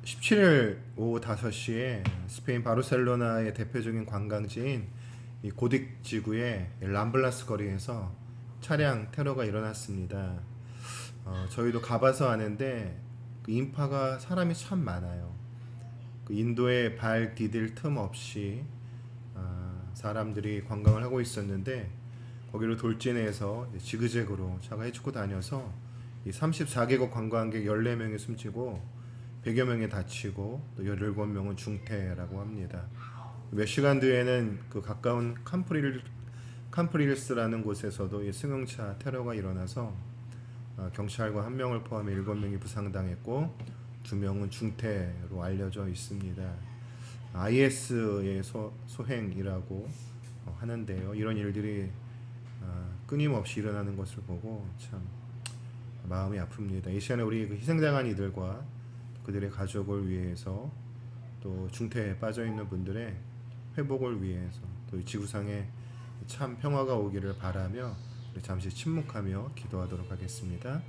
17일 오후 5시에 스페인 바르셀로나의 대표적인 관광지인 이 고딕 지구의 람블라스 거리에서 차량 테러가 일어났습니다. 저희도 가봐서 아는데 그 인파가 사람이 참 많아요. 그 인도에 발 디딜 틈 없이 사람들이 관광을 하고 있었는데 거기로 돌진해서 지그재그로 차가 헤치고 다녀서 이 34개국 관광객 14명이 숨지고 100여 명이 다치고 또 17명은 중태라고 합니다. 몇 시간 뒤에는 그 가까운 캄프릴스라는 곳에서도 이 승용차 테러가 일어나서 경찰관 1명을 포함해 7명이 부상당했고 2명은 중태로 알려져 있습니다. IS의 소행이라고 하는데요. 이런 일들이 끊임없이 일어나는 것을 보고 참 마음이 아픕니다. 이 시간에 우리 그 희생당한 이들과 그들의 가족을 위해서 또 중태에 빠져 있는 분들의 회복을 위해서 또 이 지구상에 참 평화가 오기를 바라며 우리 잠시 침묵하며 기도하도록 하겠습니다.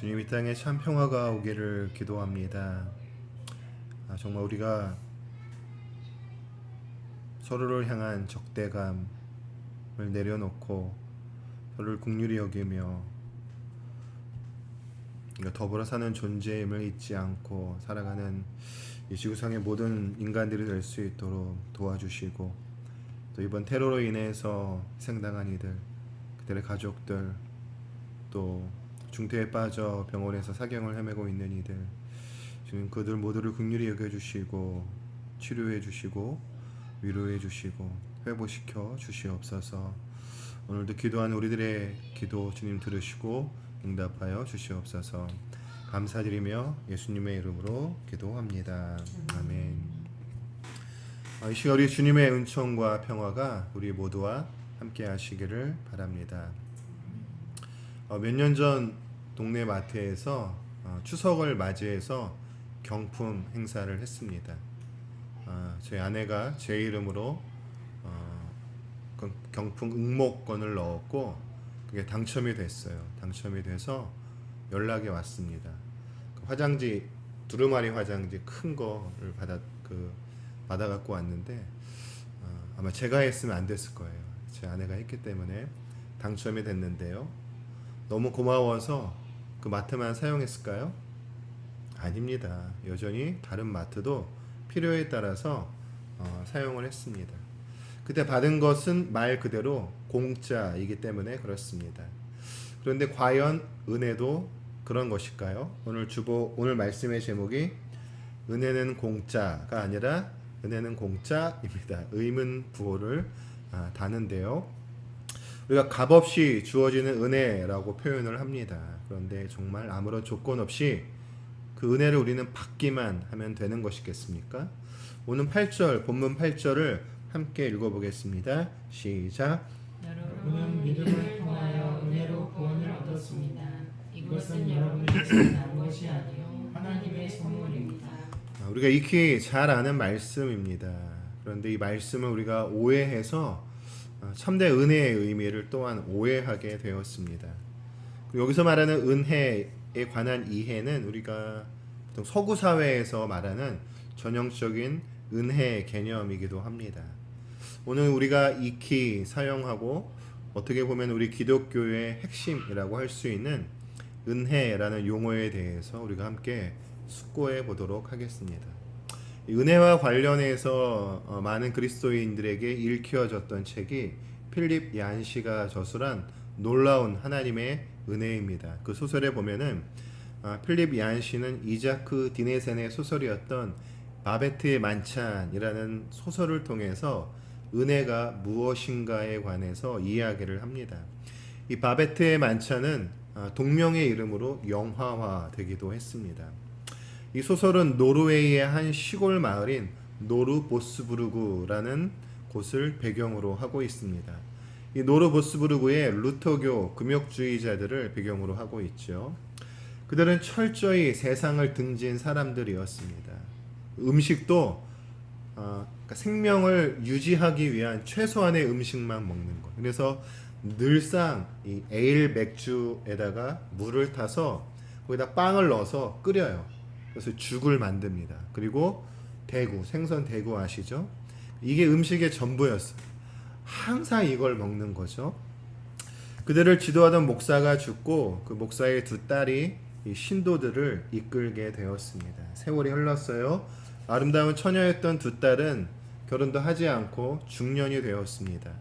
주님, 이 땅에 참 평화가 오기를 기도합니다. 정말 우리가 서로를 향한 적대감을 내려놓고 서로를 긍휼히 여기며 더불어 사는 존재임을 잊지 않고 살아가는 이 지구상의 모든 인간들이 될 수 있도록 도와주시고, 또 이번 테러로 인해서 희생당한 이들, 그들의 가족들, 또 중태에 빠져 병원에서 사경을 헤매고 있는 이들, 지금 그들 모두를 긍휼히 여겨주시고 치료해 주시고 위로해 주시고 회복시켜 주시옵소서. 오늘도 기도한 우리들의 기도 주님 들으시고 응답하여 주시옵소서. 감사드리며 예수님의 이름으로 기도합니다. 아멘. 이 시간 우리 주님의 은총과 평화가 우리 모두와 함께 하시기를 바랍니다. 몇 년 전 동네 마트에서 추석을 맞이해서 경품 행사를 했습니다. 저희 아내가 제 이름으로 경품 응모권을 넣었고 그게 당첨이 됐어요. 당첨이 돼서 연락이 왔습니다. 그 화장지, 두루마리 화장지 큰 거를 받아 갖고 왔는데 아마 제가 했으면 안 됐을 거예요. 제 아내가 했기 때문에 당첨이 됐는데요. 너무 고마워서 그 마트만 사용했을까요? 아닙니다. 여전히 다른 마트도 필요에 따라서 사용을 했습니다. 그때 받은 것은 말 그대로 공짜이기 때문에 그렇습니다. 그런데 과연 은혜도 그런 것일까요? 오늘 말씀의 제목이 은혜는 공짜가 아니라 은혜는 공짜입니다. 의문 부호를 다는데요. 우리가 값없이 주어지는 은혜라고 표현을 합니다. 그런데 정말 아무런 조건 없이 그 은혜를 우리는 받기만 하면 되는 것이겠습니까? 오늘 본문 8절을 함께 읽어보겠습니다. 시작. 여러분은 믿음을 통하여 은혜로 구원을 얻었습니다. 이것은 여러분에게서 난 것이 아니요 하나님의 선물입니다. 우리가 익히 잘 아는 말씀입니다. 그런데 이 말씀을 우리가 오해해서 참된 은혜의 의미를 또한 오해하게 되었습니다. 여기서 말하는 은혜에 관한 이해는 우리가 보통 서구 사회에서 말하는 전형적인 은혜 개념이기도 합니다. 오늘 우리가 익히 사용하고 어떻게 보면 우리 기독교의 핵심이라고 할 수 있는 은혜라는 용어에 대해서 우리가 함께 숙고해 보도록 하겠습니다. 은혜와 관련해서 많은 그리스도인들에게 읽혀졌던 책이 필립 얀시가 저술한 놀라운 하나님의 은혜입니다. 그 소설에 보면은 필립 얀시는 이자크 디네센의 소설이었던 바베트의 만찬이라는 소설을 통해서 은혜가 무엇인가에 관해서 이야기를 합니다. 이 바베트의 만찬은 동명의 이름으로 영화화되기도 했습니다. 이 소설은 노르웨이의 한 시골 마을인 노르보스부르그라는 곳을 배경으로 하고 있습니다. 이 노르보스부르그의 루터교 금욕주의자들을 배경으로 하고 있죠. 그들은 철저히 세상을 등진 사람들이었습니다. 음식도 그러니까 생명을 유지하기 위한 최소한의 음식만 먹는 것. 그래서 늘상 이 에일 맥주에다가 물을 타서 거기다 빵을 넣어서 끓여요. 그래서 죽을 만듭니다. 그리고 대구, 생선 대구 아시죠? 이게 음식의 전부였어요. 항상 이걸 먹는 거죠. 그들을 지도하던 목사가 죽고 그 목사의 두 딸이 이 신도들을 이끌게 되었습니다. 세월이 흘렀어요. 아름다운 처녀였던 두 딸은 결혼도 하지 않고 중년이 되었습니다.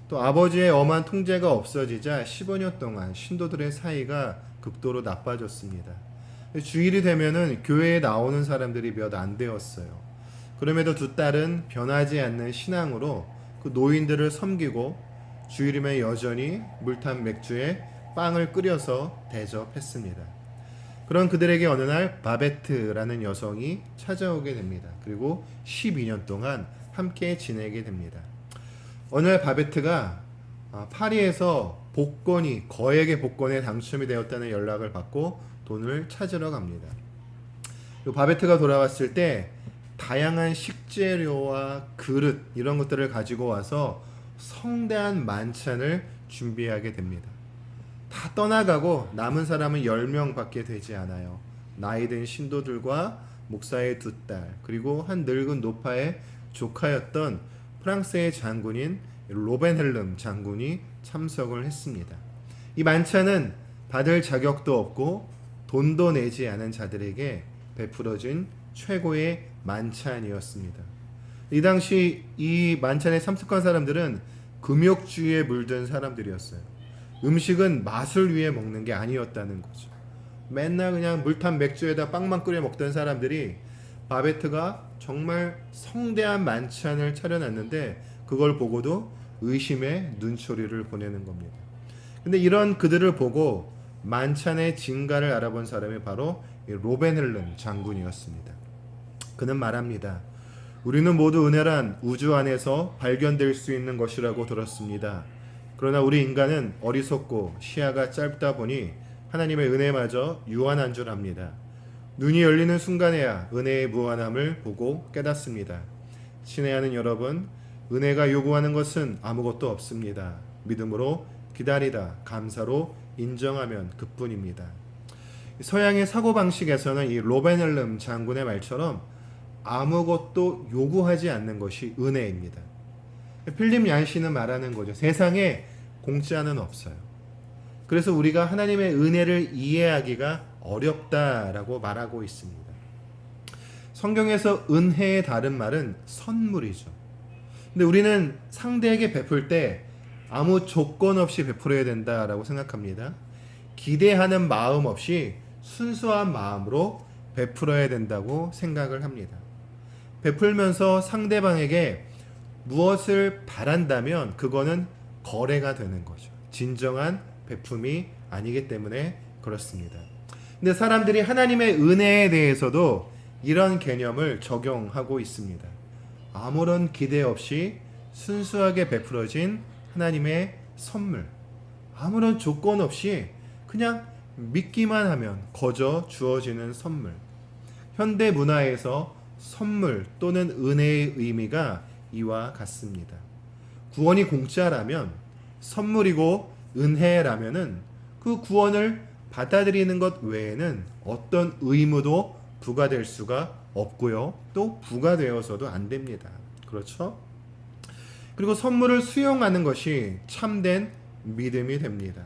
또 아버지의 엄한 통제가 없어지자 15년 동안 신도들의 사이가 극도로 나빠졌습니다. 주일이 되면은 교회에 나오는 사람들이 몇 안 되었어요. 그럼에도 두 딸은 변하지 않는 신앙으로 그 노인들을 섬기고 주일이면 여전히 물탄 맥주에 빵을 끓여서 대접했습니다. 그런 그들에게 어느 날 바베트라는 여성이 찾아오게 됩니다. 그리고 12년 동안 함께 지내게 됩니다. 어느 날 바베트가 파리에서 거액의 복권에 당첨이 되었다는 연락을 받고 돈을 찾으러 갑니다. 바베트가 돌아왔을 때 다양한 식재료와 그릇 이런 것들을 가지고 와서 성대한 만찬을 준비하게 됩니다. 다 떠나가고 남은 사람은 10명밖에 되지 않아요. 나이든 신도들과 목사의 두 딸, 그리고 한 늙은 노파의 조카였던 프랑스의 장군인 로벤헬름 장군이 참석을 했습니다. 이 만찬은 받을 자격도 없고 돈도 내지 않은 자들에게 베풀어진 최고의 만찬이었습니다. 이 당시 이 만찬에 참석한 사람들은 금욕주의에 물든 사람들이었어요. 음식은 맛을 위해 먹는 게 아니었다는 거죠. 맨날 그냥 물탄 맥주에다 빵만 끓여 먹던 사람들이 바베트가 정말 성대한 만찬을 차려놨는데 그걸 보고도 의심의 눈초리를 보내는 겁니다. 근데 이런 그들을 보고 만찬의 진가를 알아본 사람이 바로 로벤헬름 장군이었습니다. 그는 말합니다. 우리는 모두 은혜란 우주 안에서 발견될 수 있는 것이라고 들었습니다. 그러나 우리 인간은 어리석고 시야가 짧다 보니 하나님의 은혜마저 유한한 줄 압니다. 눈이 열리는 순간에야 은혜의 무한함을 보고 깨닫습니다. 친애하는 여러분, 은혜가 요구하는 것은 아무것도 없습니다. 믿음으로 기다리다 감사로 인정하면 그뿐입니다. 서양의 사고방식에서는 이 로벤헬름 장군의 말처럼 아무것도 요구하지 않는 것이 은혜입니다. 필립 얀시는 말하는 거죠. 세상에 공짜는 없어요. 그래서 우리가 하나님의 은혜를 이해하기가 어렵다라고 말하고 있습니다. 성경에서 은혜의 다른 말은 선물이죠. 근데 우리는 상대에게 베풀 때 아무 조건 없이 베풀어야 된다라고 생각합니다. 기대하는 마음 없이 순수한 마음으로 베풀어야 된다고 생각을 합니다. 베풀면서 상대방에게 무엇을 바란다면 그거는 거래가 되는 거죠. 진정한 베품이 아니기 때문에 그렇습니다. 근데 사람들이 하나님의 은혜에 대해서도 이런 개념을 적용하고 있습니다. 아무런 기대 없이 순수하게 베풀어진 하나님의 선물, 아무런 조건 없이 그냥 믿기만 하면 거저 주어지는 선물. 현대 문화에서 선물 또는 은혜의 의미가 이와 같습니다. 구원이 공짜라면, 선물이고 은혜라면은 그 구원을 받아들이는 것 외에는 어떤 의무도 부과될 수가 없고요. 또 부과되어서도 안 됩니다. 그렇죠? 그리고 선물을 수용하는 것이 참된 믿음이 됩니다.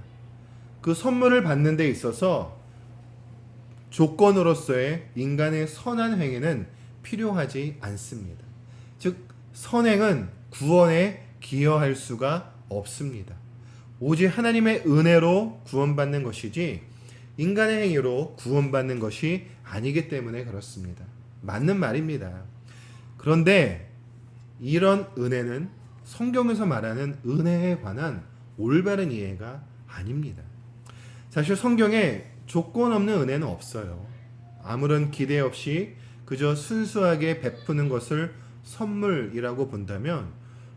그 선물을 받는 데 있어서 조건으로서의 인간의 선한 행위는 필요하지 않습니다. 즉 선행은 구원에 기여할 수가 없습니다. 오직 하나님의 은혜로 구원받는 것이지 인간의 행위로 구원받는 것이 아니기 때문에 그렇습니다. 맞는 말입니다. 그런데 이런 은혜는 성경에서 말하는 은혜에 관한 올바른 이해가 아닙니다. 사실 성경에 조건 없는 은혜는 없어요. 아무런 기대 없이 그저 순수하게 베푸는 것을 선물이라고 본다면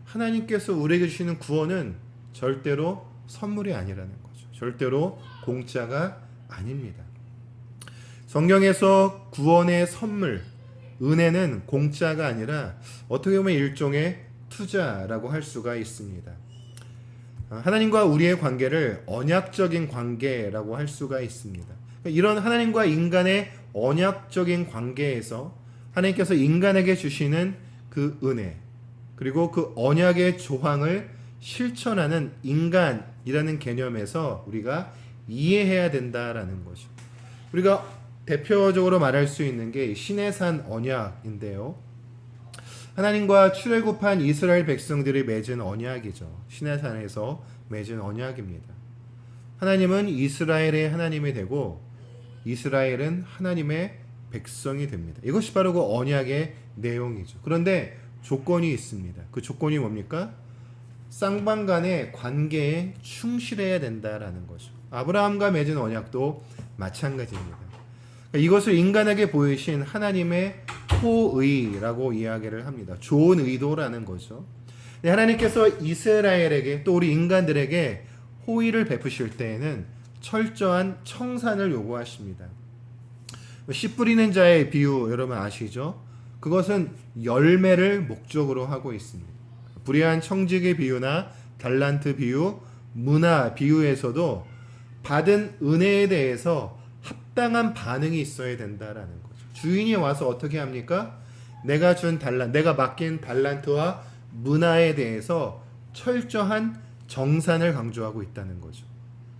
하나님께서 우리에게 주시는 구원은 절대로 선물이 아니라는 거죠. 절대로 공짜가 아닙니다. 성경에서 구원의 선물, 은혜는 공짜가 아니라 어떻게 보면 일종의 투자라고 할 수가 있습니다. 하나님과 우리의 관계를 언약적인 관계라고 할 수가 있습니다. 이런 하나님과 인간의 언약적인 관계에서 하나님께서 인간에게 주시는 그 은혜, 그리고 그 언약의 조항을 실천하는 인간이라는 개념에서 우리가 이해해야 된다라는 거죠. 우리가 대표적으로 말할 수 있는 게 시내산 언약인데요. 하나님과 출애굽한 이스라엘 백성들이 맺은 언약이죠. 시내산에서 맺은 언약입니다. 하나님은 이스라엘의 하나님이 되고 이스라엘은 하나님의 백성이 됩니다. 이것이 바로 그 언약의 내용이죠. 그런데 조건이 있습니다. 그 조건이 뭡니까? 쌍방 간의 관계에 충실해야 된다라는 거죠. 아브라함과 맺은 언약도 마찬가지입니다. 이것을 인간에게 보이신 하나님의 호의라고 이야기를 합니다. 좋은 의도라는 거죠. 하나님께서 이스라엘에게 또 우리 인간들에게 호의를 베푸실 때에는 철저한 청산을 요구하십니다. 씨 뿌리는 자의 비유 여러분 아시죠? 그것은 열매를 목적으로 하고 있습니다. 불의한 청직의 비유나 달란트 비유, 문화 비유에서도 받은 은혜에 대해서 합당한 반응이 있어야 된다라는 거죠. 주인이 와서 어떻게 합니까? 내가 맡긴 달란트와 문화에 대해서 철저한 정산을 강조하고 있다는 거죠.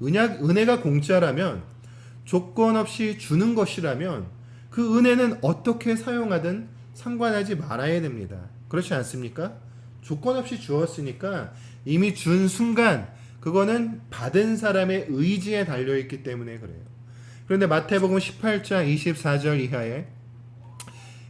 은혜가 공짜라면, 조건 없이 주는 것이라면 그 은혜는 어떻게 사용하든 상관하지 말아야 됩니다. 그렇지 않습니까? 조건 없이 주었으니까 이미 준 순간 그거는 받은 사람의 의지에 달려있기 때문에 그래요. 그런데 마태복음 18장 24절 이하에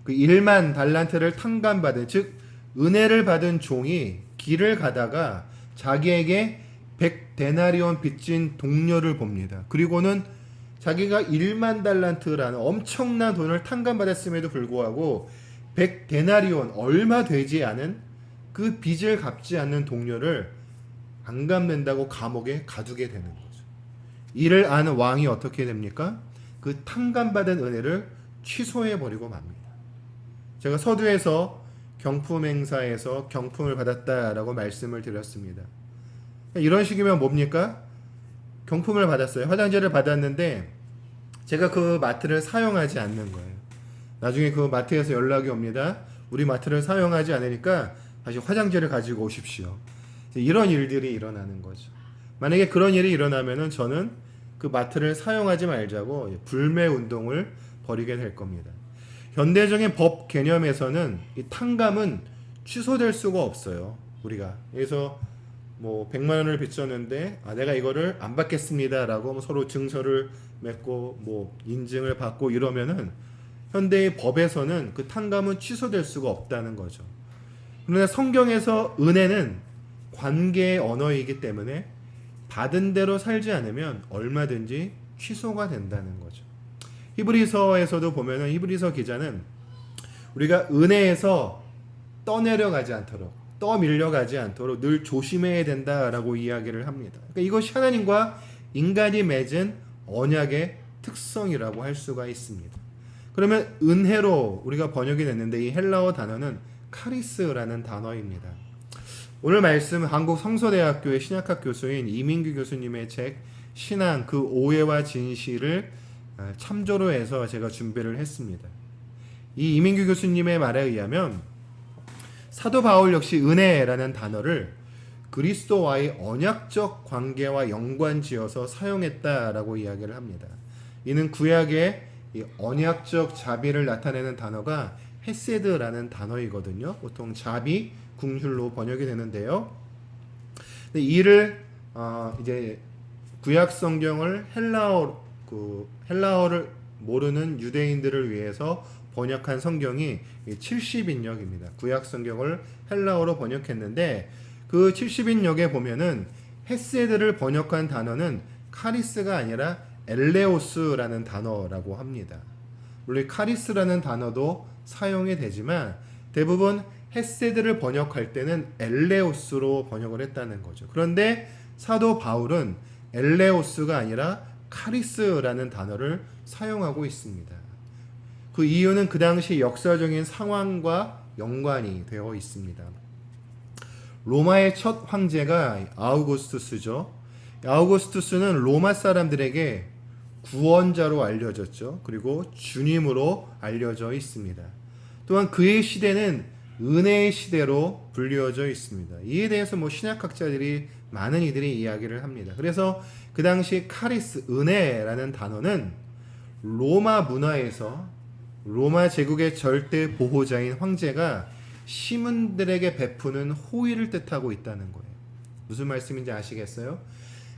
그 1만 달란트를 탕감받은, 즉 은혜를 받은 종이 길을 가다가 자기에게 100데나리온 빚진 동료를 봅니다. 그리고는 자기가 1만 달란트라는 엄청난 돈을 탕감받았음에도 불구하고 100데나리온, 얼마 되지 않은 그 빚을 갚지 않는 동료를 안 갚는다고 감옥에 가두게 되는 거죠. 이를 아는 왕이 어떻게 됩니까? 그 탕감받은 은혜를 취소해버리고 맙니다. 제가 서두에서 경품 행사에서 경품을 받았다라고 말씀을 드렸습니다. 이런 식이면 뭡니까? 경품을 받았어요. 화장지를 받았는데 제가 그 마트를 사용하지 않는 거예요. 나중에 그 마트에서 연락이 옵니다. 우리 마트를 사용하지 않으니까 다시 화장지를 가지고 오십시오. 이런 일들이 일어나는 거죠. 만약에 그런 일이 일어나면은 저는 그 마트를 사용하지 말자고 불매 운동을 벌이게 될 겁니다. 현대적인 법 개념에서는 이 탕감은 취소될 수가 없어요. 우리가 그래서 뭐 100만 원을 빚졌는데 내가 이거를 안 받겠습니다라고 서로 증서를 맺고 뭐 인증을 받고 이러면은 현대의 법에서는 그 탕감은 취소될 수가 없다는 거죠. 그러나 성경에서 은혜는 관계의 언어이기 때문에 받은 대로 살지 않으면 얼마든지 취소가 된다는 거죠. 히브리서에서도 보면은 히브리서 기자는 우리가 은혜에서 떠내려가지 않도록, 떠밀려가지 않도록 늘 조심해야 된다라고 이야기를 합니다. 그러니까 이것이 하나님과 인간이 맺은 언약의 특성이라고 할 수가 있습니다. 그러면 은혜로 우리가 번역이 됐는데 이 헬라어 단어는 카리스라는 단어입니다. 오늘 말씀 한국 성서대학교의 신약학 교수인 이민규 교수님의 책 신앙 그 오해와 진실을 참조로 해서 제가 준비를 했습니다. 이 이민규 교수님의 말에 의하면 사도 바울 역시 은혜라는 단어를 그리스도와의 언약적 관계와 연관지어서 사용했다라고 이야기를 합니다. 이는 구약의 이 언약적 자비를 나타내는 단어가 헤세드라는 단어이거든요. 보통 자비, 궁휼로 번역이 되는데요. 근데 이를 이제 구약 성경을 헬라어를 모르는 유대인들을 위해서 번역한 성경이 70인역입니다. 구약 성경을 헬라어로 번역했는데 그 70인역에 보면은 헤세드를 번역한 단어는 카리스가 아니라 엘레오스라는 단어라고 합니다. 물론 카리스라는 단어도 사용이 되지만 대부분 헤세드를 번역할 때는 엘레오스로 번역을 했다는 거죠. 그런데 사도 바울은 엘레오스가 아니라 카리스라는 단어를 사용하고 있습니다. 그 이유는 그 당시 역사적인 상황과 연관이 되어 있습니다. 로마의 첫 황제가 아우구스투스죠. 아우구스투스는 로마 사람들에게 구원자로 알려졌죠. 그리고 주님으로 알려져 있습니다. 또한 그의 시대는 은혜의 시대로 불리워져 있습니다. 이에 대해서 신학학자들이 많은 이들이 이야기를 합니다. 그래서 그 당시 카리스, 은혜라는 단어는 로마 문화에서 로마 제국의 절대 보호자인 황제가 시민들에게 베푸는 호의를 뜻하고 있다는 거예요. 무슨 말씀인지 아시겠어요?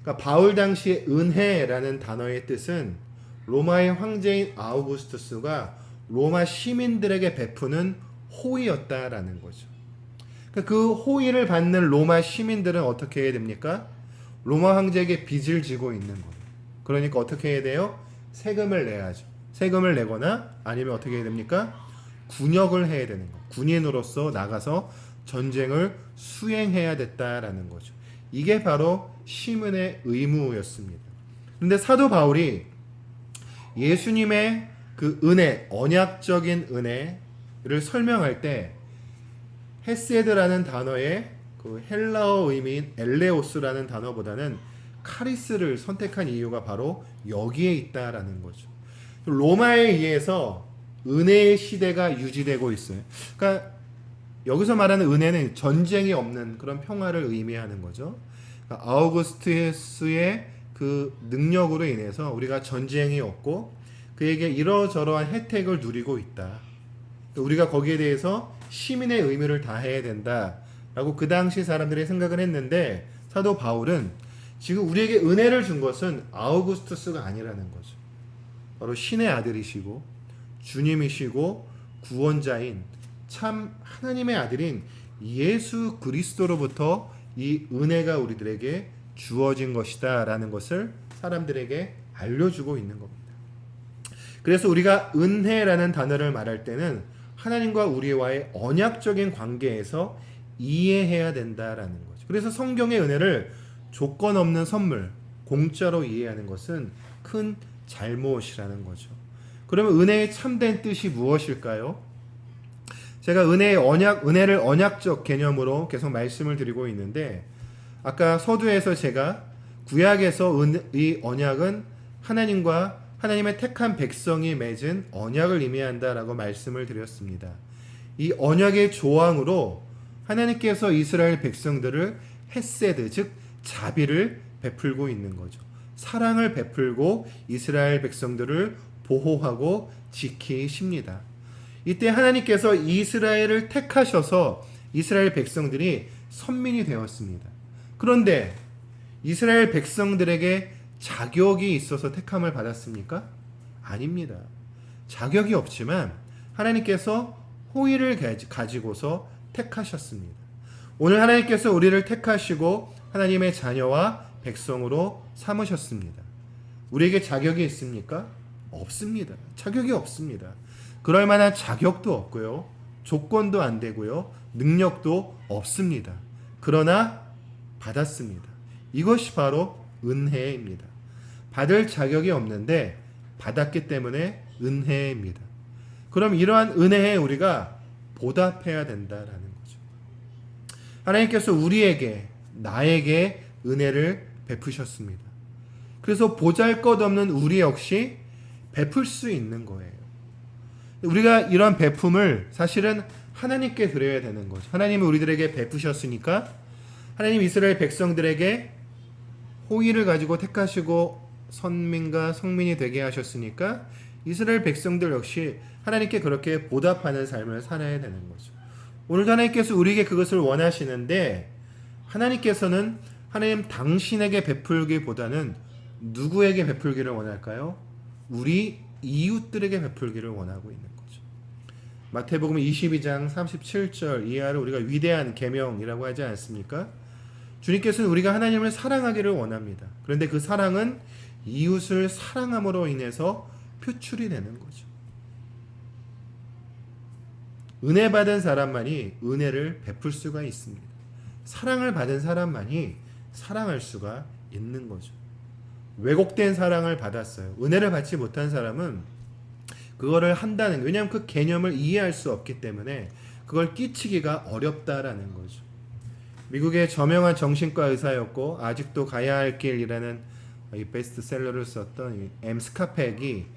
그러니까 바울 당시의 은혜라는 단어의 뜻은 로마의 황제인 아우구스투스가 로마 시민들에게 베푸는 호의였다라는 거죠. 그러니까 그 호의를 받는 로마 시민들은 어떻게 해야 됩니까? 로마 황제에게 빚을 지고 있는 거예요. 그러니까 어떻게 해야 돼요? 세금을 내야죠. 세금을 내거나 아니면 어떻게 해야 됩니까? 군역을 해야 되는 거. 군인으로서 나가서 전쟁을 수행해야 됐다라는 거죠. 이게 바로 시민의 의무였습니다. 그런데 사도 바울이 예수님의 그 은혜, 언약적인 은혜를 설명할 때 헤세드라는 단어의 그 헬라어 의미인 엘레오스라는 단어보다는 카리스를 선택한 이유가 바로 여기에 있다라는 거죠. 로마에 의해서 은혜의 시대가 유지되고 있어요. 그러니까 여기서 말하는 은혜는 전쟁이 없는 그런 평화를 의미하는 거죠. 그러니까 아우구스투스의 그 능력으로 인해서 우리가 전쟁이 없고 그에게 이러저러한 혜택을 누리고 있다. 우리가 거기에 대해서 시민의 의무를 다해야 된다라고 그 당시 사람들이 생각을 했는데 사도 바울은 지금 우리에게 은혜를 준 것은 아우구스투스가 아니라는 거죠. 바로 신의 아들이시고 주님이시고 구원자인 참 하나님의 아들인 예수 그리스도로부터 이 은혜가 우리들에게 주어진 것이다 라는 것을 사람들에게 알려주고 있는 겁니다. 그래서 우리가 은혜라는 단어를 말할 때는 하나님과 우리와의 언약적인 관계에서 이해해야 된다라는 거죠. 그래서 성경의 은혜를 조건 없는 선물, 공짜로 이해하는 것은 큰 잘못이라는 거죠. 그러면 은혜의 참된 뜻이 무엇일까요? 제가 은혜를 언약적 개념으로 계속 말씀을 드리고 있는데 아까 서두에서 제가 구약에서 이 언약은 하나님의 택한 백성이 맺은 언약을 의미한다라고 말씀을 드렸습니다. 이 언약의 조항으로 하나님께서 이스라엘 백성들을 헤세드, 즉 자비를 베풀고 있는 거죠. 사랑을 베풀고 이스라엘 백성들을 보호하고 지키십니다. 이때 하나님께서 이스라엘을 택하셔서 이스라엘 백성들이 선민이 되었습니다. 그런데 이스라엘 백성들에게 자격이 있어서 택함을 받았습니까? 아닙니다. 자격이 없지만 하나님께서 호의를 가지고서 택하셨습니다. 오늘 하나님께서 우리를 택하시고 하나님의 자녀와 백성으로 삼으셨습니다. 우리에게 자격이 있습니까? 없습니다. 자격이 없습니다. 그럴 만한 자격도 없고요. 조건도 안 되고요. 능력도 없습니다. 그러나 받았습니다. 이것이 바로 은혜입니다. 받을 자격이 없는데 받았기 때문에 은혜입니다. 그럼 이러한 은혜에 우리가 보답해야 된다라는 거죠. 하나님께서 우리에게, 나에게 은혜를 베푸셨습니다. 그래서 보잘것없는 우리 역시 베풀 수 있는 거예요. 우리가 이런 베품을 사실은 하나님께 드려야 되는 거죠. 하나님이 우리들에게 베푸셨으니까 하나님 이스라엘 백성들에게 호의를 가지고 택하시고 선민과 성민이 되게 하셨으니까 이스라엘 백성들 역시 하나님께 그렇게 보답하는 삶을 살아야 되는 거죠. 오늘도 하나님께서 우리에게 그것을 원하시는데 하나님께서는 하나님 당신에게 베풀기보다는 누구에게 베풀기를 원할까요? 우리 이웃들에게 베풀기를 원하고 있는 거죠. 마태복음 22장 37절 이하를 우리가 위대한 계명이라고 하지 않습니까? 주님께서는 우리가 하나님을 사랑하기를 원합니다. 그런데 그 사랑은 이웃을 사랑함으로 인해서 표출이 되는 거죠. 은혜 받은 사람만이 은혜를 베풀 수가 있습니다. 사랑을 받은 사람만이 사랑할 수가 있는 거죠. 왜곡된 사랑을 받았어요. 은혜를 받지 못한 사람은 그거를 한다는, 왜냐하면 그 개념을 이해할 수 없기 때문에 그걸 끼치기가 어렵다라는 거죠. 미국의 저명한 정신과 의사였고 아직도 가야 할 길이라는 이 베스트셀러를 썼던 이 M. 스카펙이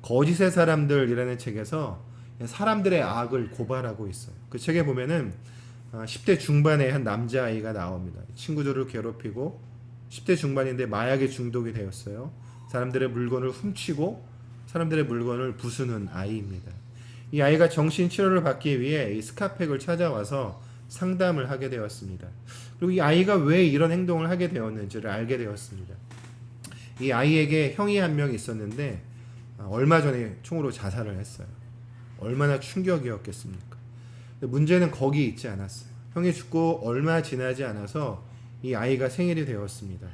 거짓의 사람들이라는 책에서 사람들의 악을 고발하고 있어요. 그 책에 보면은 10대 중반의 한 남자아이가 나옵니다. 친구들을 괴롭히고 10대 중반인데 마약에 중독이 되었어요. 사람들의 물건을 훔치고 사람들의 물건을 부수는 아이입니다. 이 아이가 정신치료를 받기 위해 이 스카펙을 찾아와서 상담을 하게 되었습니다. 그리고 이 아이가 왜 이런 행동을 하게 되었는지를 알게 되었습니다. 이 아이에게 형이 한 명 있었는데 얼마 전에 총으로 자살을 했어요. 얼마나 충격이었겠습니까? 근데 문제는 거기 있지 않았어요. 형이 죽고 얼마 지나지 않아서 이 아이가 생일이 되었습니다.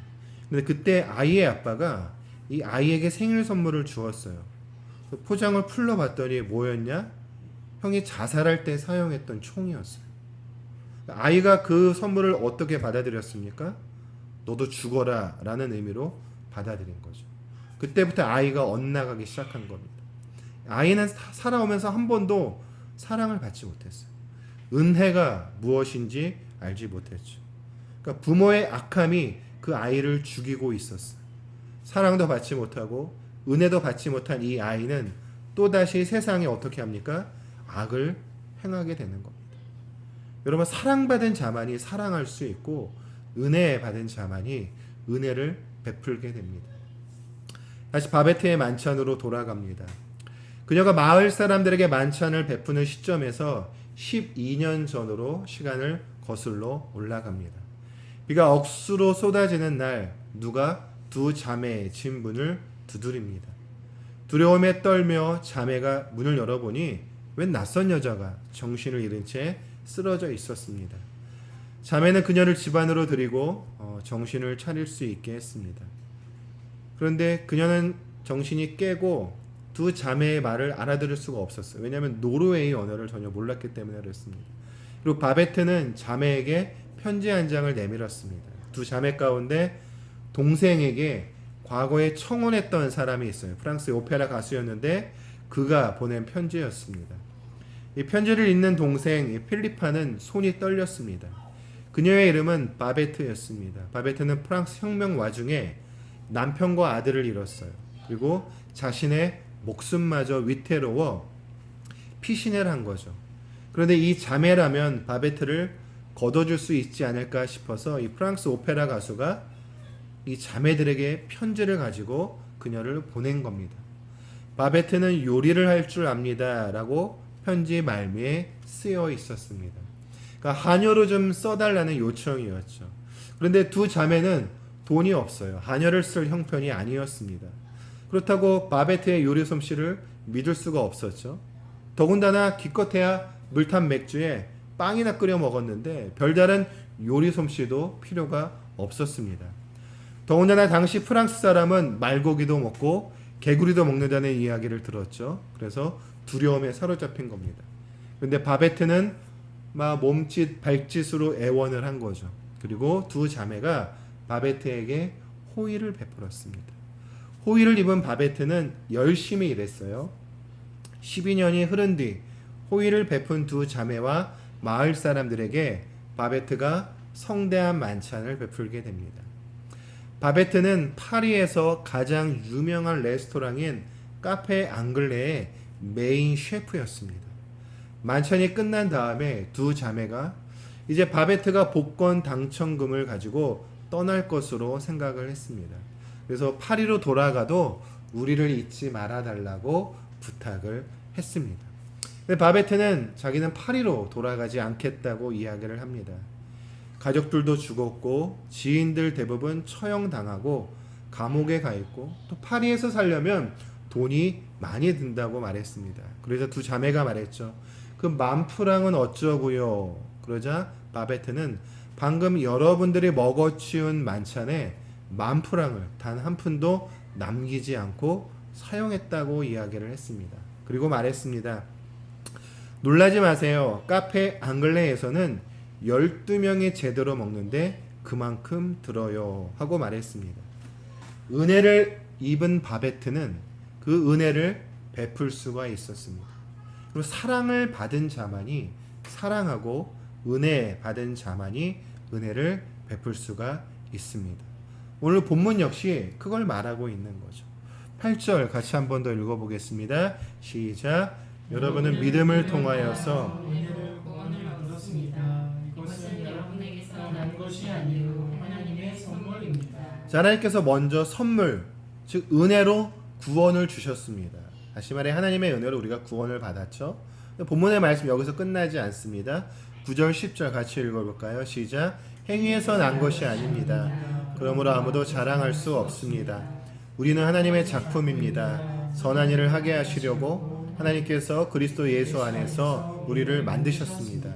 근데 그때 아이의 아빠가 이 아이에게 생일 선물을 주었어요. 포장을 풀러봤더니 뭐였냐? 형이 자살할 때 사용했던 총이었어요. 아이가 그 선물을 어떻게 받아들였습니까? 너도 죽어라 라는 의미로 받아들인 거죠. 그때부터 아이가 엇나가기 시작한 겁니다. 아이는 살아오면서 한 번도 사랑을 받지 못했어요. 은혜가 무엇인지 알지 못했죠. 그러니까 부모의 악함이 그 아이를 죽이고 있었어요. 사랑도 받지 못하고 은혜도 받지 못한 이 아이는 또다시 세상에 어떻게 합니까? 악을 행하게 되는 겁니다. 여러분, 사랑받은 자만이 사랑할 수 있고 은혜 받은 자만이 은혜를 베풀게 됩니다. 다시 바베트의 만찬으로 돌아갑니다. 그녀가 마을 사람들에게 만찬을 베푸는 시점에서 12년 전으로 시간을 거슬러 올라갑니다. 비가 억수로 쏟아지는 날 누가 두 자매의 집 문을 두드립니다. 두려움에 떨며 자매가 문을 열어보니 웬 낯선 여자가 정신을 잃은 채 쓰러져 있었습니다. 자매는 그녀를 집 안으로 들이고 정신을 차릴 수 있게 했습니다. 그런데 그녀는 정신이 깨고 두 자매의 말을 알아들을 수가 없었어요. 왜냐하면 노르웨이 언어를 전혀 몰랐기 때문에 그렇습니다. 그리고 바베트는 자매에게 편지 한 장을 내밀었습니다. 두 자매 가운데 동생에게 과거에 청혼했던 사람이 있어요. 프랑스의 오페라 가수였는데 그가 보낸 편지였습니다. 이 편지를 읽는 동생 필리파는 손이 떨렸습니다. 그녀의 이름은 바베트였습니다. 바베트는 프랑스 혁명 와중에 남편과 아들을 잃었어요. 그리고 자신의 목숨마저 위태로워 피신을 한 거죠. 그런데 이 자매라면 바베트를 거둬줄 수 있지 않을까 싶어서 이 프랑스 오페라 가수가 이 자매들에게 편지를 가지고 그녀를 보낸 겁니다. 바베트는 요리를 할 줄 압니다 라고 편지 말미에 쓰여 있었습니다. 그러니까 한여로 좀 써달라는 요청이었죠. 그런데 두 자매는 돈이 없어요. 한여를 쓸 형편이 아니었습니다. 그렇다고 바베트의 요리 솜씨를 믿을 수가 없었죠. 더군다나 기껏해야 물탄 맥주에 빵이나 끓여 먹었는데 별다른 요리 솜씨도 필요가 없었습니다. 더군다나 당시 프랑스 사람은 말고기도 먹고 개구리도 먹는다는 이야기를 들었죠. 그래서 두려움에 사로잡힌 겁니다. 그런데 바베트는 막 몸짓 발짓으로 애원을 한 거죠. 그리고 두 자매가 바베트에게 호의를 베풀었습니다. 호의를 입은 바베트는 열심히 일했어요. 12년이 흐른 뒤 호의를 베푼 두 자매와 마을 사람들에게 바베트가 성대한 만찬을 베풀게 됩니다. 바베트는 파리에서 가장 유명한 레스토랑인 카페 앙글레의 메인 셰프였습니다. 만찬이 끝난 다음에 두 자매가 이제 바베트가 복권 당첨금을 가지고 떠날 것으로 생각을 했습니다. 그래서 파리로 돌아가도 우리를 잊지 말아달라고 부탁을 했습니다. 근데 바베트는 자기는 파리로 돌아가지 않겠다고 이야기를 합니다. 가족들도 죽었고 지인들 대부분 처형당하고 감옥에 가 있고 또 파리에서 살려면 돈이 많이 든다고 말했습니다. 그래서 두 자매가 말했죠. 그 10,000프랑은 어쩌고요. 그러자 바베트는 방금 여러분들이 먹어치운 만찬에 10,000프랑을 단 한 푼도 남기지 않고 사용했다고 이야기를 했습니다. 그리고 말했습니다. 놀라지 마세요. 카페 앙글레에서는 12명이 제대로 먹는데 그만큼 들어요. 하고 말했습니다. 은혜를 입은 바베트는 그 은혜를 베풀 수가 있었습니다. 그리고 사랑을 받은 자만이 사랑하고 은혜 받은 자만이 은혜를 베풀 수가 있습니다. 오늘 본문 역시 그걸 말하고 있는 거죠. 8절 같이 한 번 더 읽어보겠습니다. 시작. 여러분은 믿음을 통하여서 은혜로 구원을 얻었습니다. 이것은 여러분에게서 난 것이 아니요 하나님의 선물입니다. 자, 하나님께서 먼저 선물, 즉 은혜로 구원을 주셨습니다. 다시 말해 하나님의 은혜로 우리가 구원을 받았죠. 본문의 말씀 여기서 끝나지 않습니다. 9절 10절 같이 읽어볼까요? 시작. 행위에서 난 것이 아닙니다. 그러므로 아무도 자랑할 수 없습니다. 우리는 하나님의 작품입니다. 선한 일을 하게 하시려고 하나님께서 그리스도 예수 안에서 우리를 만드셨습니다.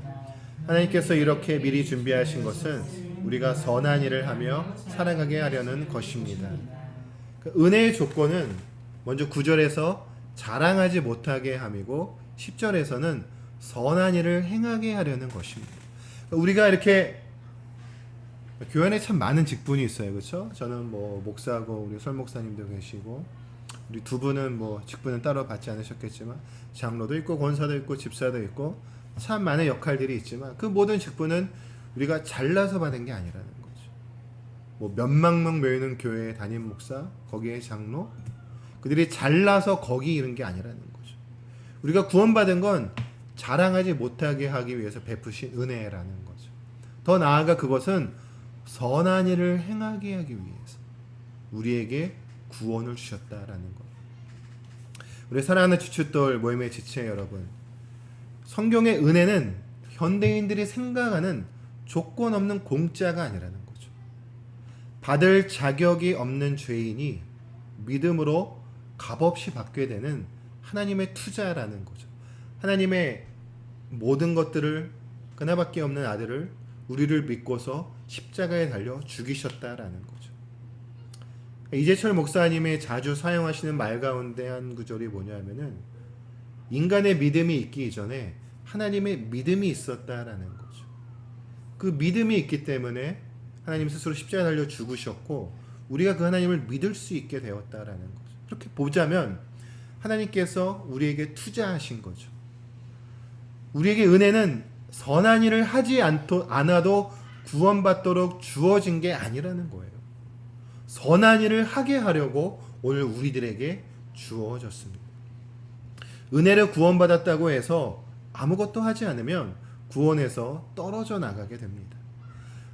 하나님께서 이렇게 미리 준비하신 것은 우리가 선한 일을 하며 살아가게 하려는 것입니다. 그 은혜의 조건은 먼저 9절에서 자랑하지 못하게 함이고 10절에서는 선한 일을 행하게 하려는 것입니다. 우리가 이렇게 교회 안에 참 많은 직분이 있어요. 그렇죠? 저는 뭐 목사고 우리 설 목사님도 계시고 우리 두 분은 뭐 직분은 따로 받지 않으셨겠지만 장로도 있고 권사도 있고 집사도 있고 참 많은 역할들이 있지만 그 모든 직분은 우리가 잘나서 받은 게 아니라는 거죠. 뭐 몇만 명 모이는 교회의 담임 목사, 거기에 장로, 그들이 잘나서 거기 이른 게 아니라는 거죠. 우리가 구원받은 건 자랑하지 못하게 하기 위해서 베푸신 은혜라는 거죠. 더 나아가 그것은 선한 일을 행하게 하기 위해서 우리에게 구원을 주셨다라는 것. 우리 사랑하는 주춧돌 모임의 지체 여러분, 성경의 은혜는 현대인들이 생각하는 조건 없는 공짜가 아니라는 거죠. 받을 자격이 없는 죄인이 믿음으로 값없이 받게 되는 하나님의 투자라는 거죠. 하나님의 모든 것들을 그나밖에 없는 아들을 우리를 믿고서 십자가에 달려 죽이셨다라는 거죠. 이재철 목사님이 자주 사용하시는 말 가운데 한 구절이 뭐냐면은 인간의 믿음이 있기 이전에 하나님의 믿음이 있었다라는 거죠. 그 믿음이 있기 때문에 하나님 스스로 십자가에 달려 죽으셨고 우리가 그 하나님을 믿을 수 있게 되었다라는 거죠. 그렇게 보자면 하나님께서 우리에게 투자하신 거죠. 우리에게 은혜는 선한 일을 하지 않아도 구원받도록 주어진 게 아니라는 거예요. 선한 일을 하게 하려고 오늘 우리들에게 주어졌습니다. 은혜를 구원받았다고 해서 아무것도 하지 않으면 구원에서 떨어져 나가게 됩니다.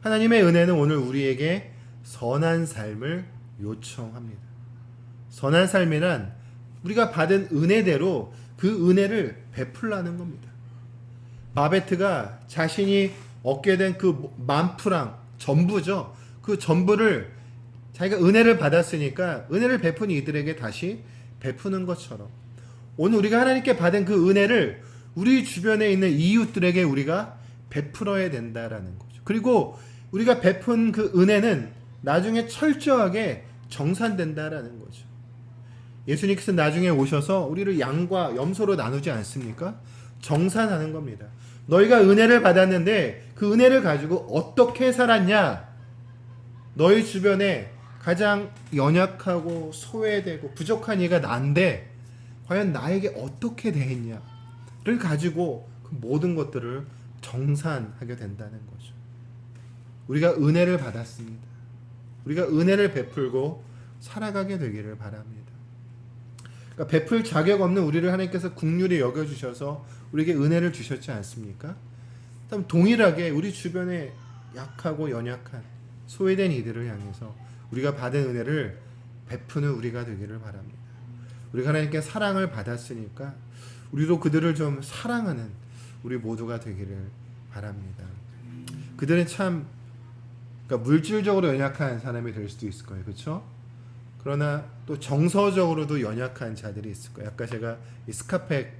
하나님의 은혜는 오늘 우리에게 선한 삶을 요청합니다. 선한 삶이란 우리가 받은 은혜대로 그 은혜를 베풀라는 겁니다. 바베트가 자신이 얻게 된 그 10,000프랑 전부죠. 그 전부를 자기가 은혜를 받았으니까 은혜를 베푼 이들에게 다시 베푸는 것처럼 오늘 우리가 하나님께 받은 그 은혜를 우리 주변에 있는 이웃들에게 우리가 베풀어야 된다라는 거죠. 그리고 우리가 베푼 그 은혜는 나중에 철저하게 정산된다라는 거죠. 예수님께서 나중에 오셔서 우리를 양과 염소로 나누지 않습니까? 정산하는 겁니다. 너희가 은혜를 받았는데 그 은혜를 가지고 어떻게 살았냐? 너희 주변에 가장 연약하고 소외되고 부족한 이가 난데 과연 나에게 어떻게 대했냐를 가지고 그 모든 것들을 정산하게 된다는 거죠. 우리가 은혜를 받았습니다. 우리가 은혜를 베풀고 살아가게 되기를 바랍니다. 그러니까 베풀 자격 없는 우리를 하나님께서 긍휼히 여겨주셔서 우리에게 은혜를 주셨지 않습니까? 동일하게 우리 주변에 약하고 연약한 소외된 이들을 향해서 우리가 받은 은혜를 베푸는 우리가 되기를 바랍니다. 우리가 하나님께 사랑을 받았으니까 우리도 그들을 좀 사랑하는 우리 모두가 되기를 바랍니다. 그들은 참 그러니까 물질적으로 연약한 사람이 될 수도 있을 거예요. 그렇죠? 그러나 또 정서적으로도 연약한 자들이 있을 거예요. 아까 제가 이 스카펙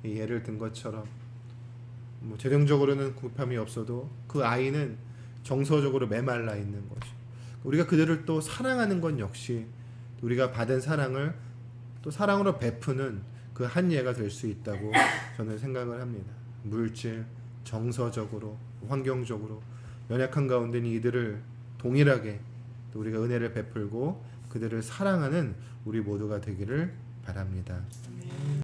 예를 든 것처럼 뭐 재정적으로는 급함이 없어도 그 아이는 정서적으로 메말라 있는 거죠. 우리가 그들을 또 사랑하는 건 역시 우리가 받은 사랑을 또 사랑으로 베푸는 그 한 예가 될 수 있다고 저는 생각을 합니다. 물질, 정서적으로, 환경적으로 연약한 가운데는 이들을 동일하게 또 우리가 은혜를 베풀고 그들을 사랑하는 우리 모두가 되기를 바랍니다. 아멘.